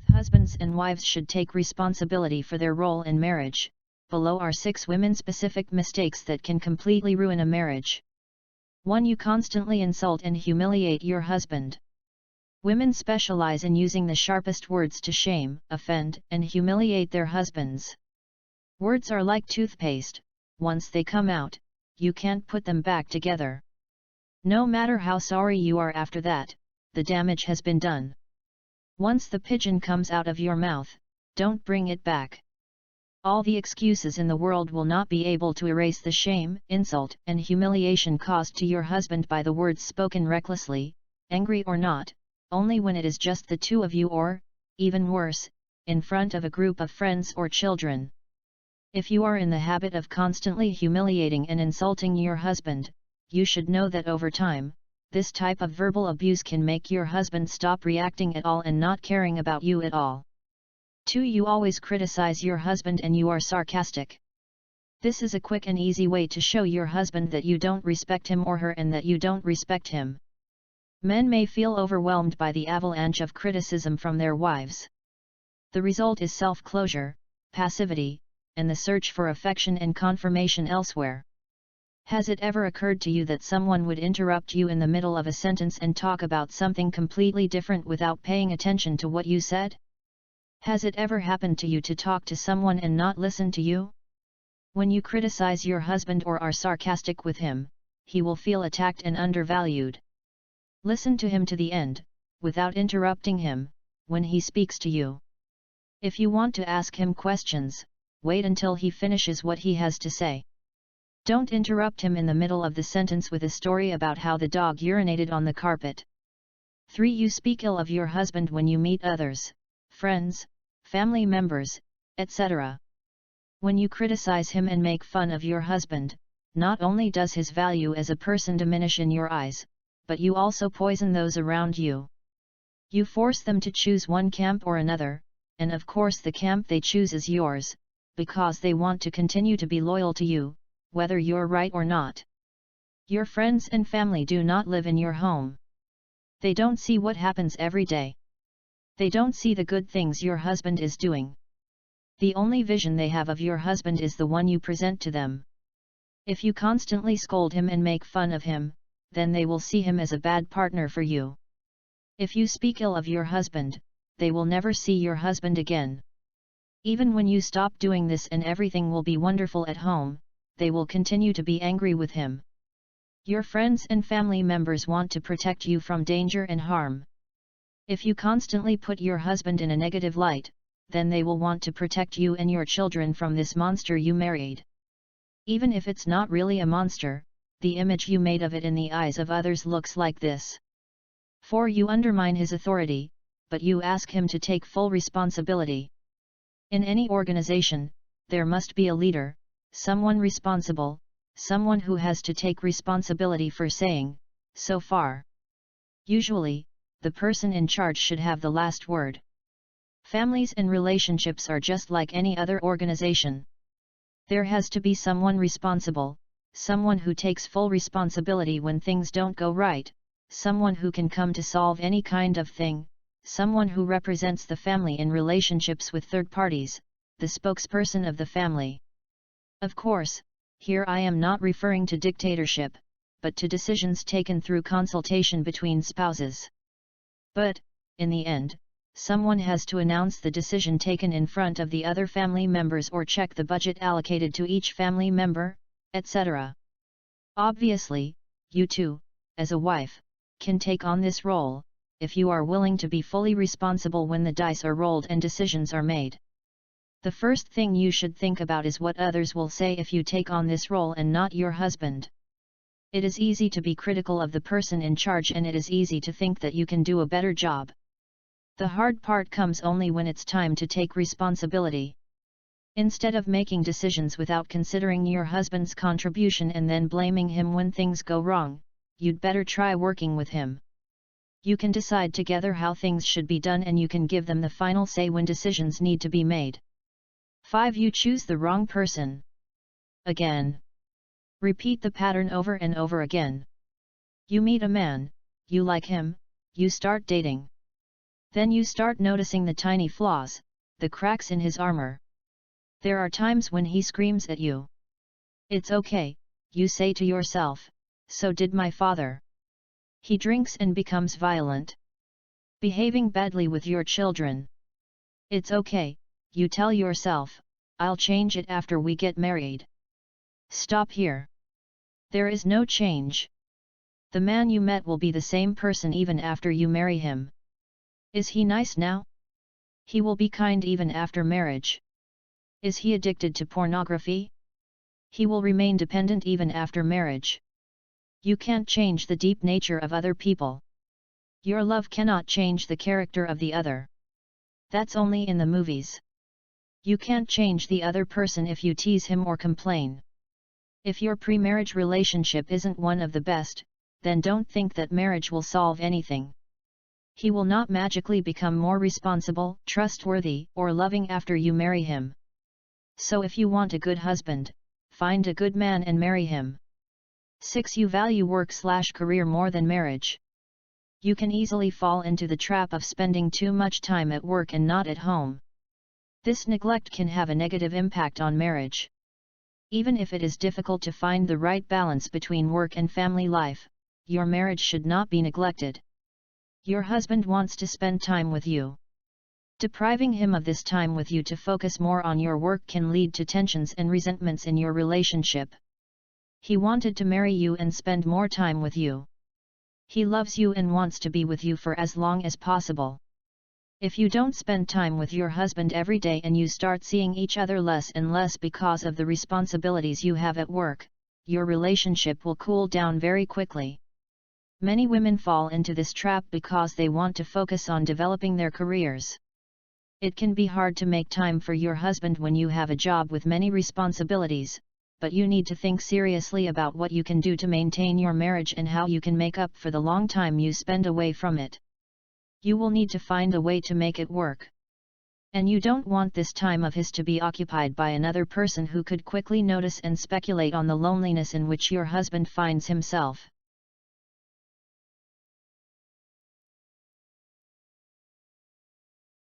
Both husbands and wives should take responsibility for their role in marriage. Below are 6 women-specific mistakes that can completely ruin a marriage. 1. You constantly insult and humiliate your husband. Women specialize in using the sharpest words to shame, offend, and humiliate their husbands. Words are like toothpaste, once they come out, you can't put them back together. No matter how sorry you are after that, the damage has been done. Once the pigeon comes out of your mouth, don't bring it back. All the excuses in the world will not be able to erase the shame, insult, and humiliation caused to your husband by the words spoken recklessly, angry or not, only when it is just the two of you or, even worse, in front of a group of friends or children. If you are in the habit of constantly humiliating and insulting your husband, you should know that over time, this type of verbal abuse can make your husband stop reacting at all and not caring about you at all. 2. You always criticize your husband and you are sarcastic. This is a quick and easy way to show your husband that you don't respect him or her and that you don't respect him. Men may feel overwhelmed by the avalanche of criticism from their wives. The result is self-closure, passivity, and the search for affection and confirmation elsewhere. Has it ever occurred to you that someone would interrupt you in the middle of a sentence and talk about something completely different without paying attention to what you said? Has it ever happened to you to talk to someone and not listen to you? When you criticize your husband or are sarcastic with him, he will feel attacked and undervalued. Listen to him to the end, without interrupting him, when he speaks to you. If you want to ask him questions, wait until he finishes what he has to say. Don't interrupt him in the middle of the sentence with a story about how the dog urinated on the carpet. 3. You speak ill of your husband when you meet others, friends, family members, etc. When you criticize him and make fun of your husband, not only does his value as a person diminish in your eyes, but you also poison those around you. You force them to choose one camp or another, and of course the camp they choose is yours, because they want to continue to be loyal to you, whether you're right or not. Your friends and family do not live in your home. They don't see what happens every day. They don't see the good things your husband is doing. The only vision they have of your husband is the one you present to them. If you constantly scold him and make fun of him, then they will see him as a bad partner for you. If you speak ill of your husband, they will never see your husband again. Even when you stop doing this and everything will be wonderful at home, they will continue to be angry with him. Your friends and family members want to protect you from danger and harm. If you constantly put your husband in a negative light, then they will want to protect you and your children from this monster you married. Even if it's not really a monster, the image you made of it in the eyes of others looks like this. 4. You undermine his authority, but you ask him to take full responsibility. In any organization, there must be a leader, someone responsible, someone who has to take responsibility for saying, "So far." Usually, the person in charge should have the last word. Families and relationships are just like any other organization. There has to be someone responsible, someone who takes full responsibility when things don't go right, someone who can come to solve any kind of thing, someone who represents the family in relationships with third parties, the spokesperson of the family. Of course, here I am not referring to dictatorship, but to decisions taken through consultation between spouses. But, in the end, someone has to announce the decision taken in front of the other family members or check the budget allocated to each family member, etc. Obviously, you too, as a wife, can take on this role, if you are willing to be fully responsible when the dice are rolled and decisions are made. The first thing you should think about is what others will say if you take on this role and not your husband. It is easy to be critical of the person in charge and it is easy to think that you can do a better job. The hard part comes only when it's time to take responsibility. Instead of making decisions without considering your husband's contribution and then blaming him when things go wrong, you'd better try working with him. You can decide together how things should be done and you can give them the final say when decisions need to be made. 5. You choose the wrong person. Again. Repeat the pattern over and over again. You meet a man, you like him, you start dating. Then you start noticing the tiny flaws, the cracks in his armor. There are times when he screams at you. It's okay, you say to yourself, so did my father. He drinks and becomes violent. Behaving badly with your children. It's okay, you tell yourself, I'll change it after we get married. Stop here. There is no change. The man you met will be the same person even after you marry him. Is he nice now? He will be kind even after marriage. Is he addicted to pornography? He will remain dependent even after marriage. You can't change the deep nature of other people. Your love cannot change the character of the other. That's only in the movies. You can't change the other person if you tease him or complain. If your pre-marriage relationship isn't one of the best, then don't think that marriage will solve anything. He will not magically become more responsible, trustworthy, or loving after you marry him. So if you want a good husband, find a good man and marry him. 6. You value work/career more than marriage. You can easily fall into the trap of spending too much time at work and not at home. This neglect can have a negative impact on marriage. Even if it is difficult to find the right balance between work and family life, your marriage should not be neglected. Your husband wants to spend time with you. Depriving him of this time with you to focus more on your work can lead to tensions and resentments in your relationship. He wanted to marry you and spend more time with you. He loves you and wants to be with you for as long as possible. If you don't spend time with your husband every day and you start seeing each other less and less because of the responsibilities you have at work, your relationship will cool down very quickly. Many women fall into this trap because they want to focus on developing their careers. It can be hard to make time for your husband when you have a job with many responsibilities, but you need to think seriously about what you can do to maintain your marriage and how you can make up for the long time you spend away from it. You will need to find a way to make it work. And you don't want this time of his to be occupied by another person who could quickly notice and speculate on the loneliness in which your husband finds himself.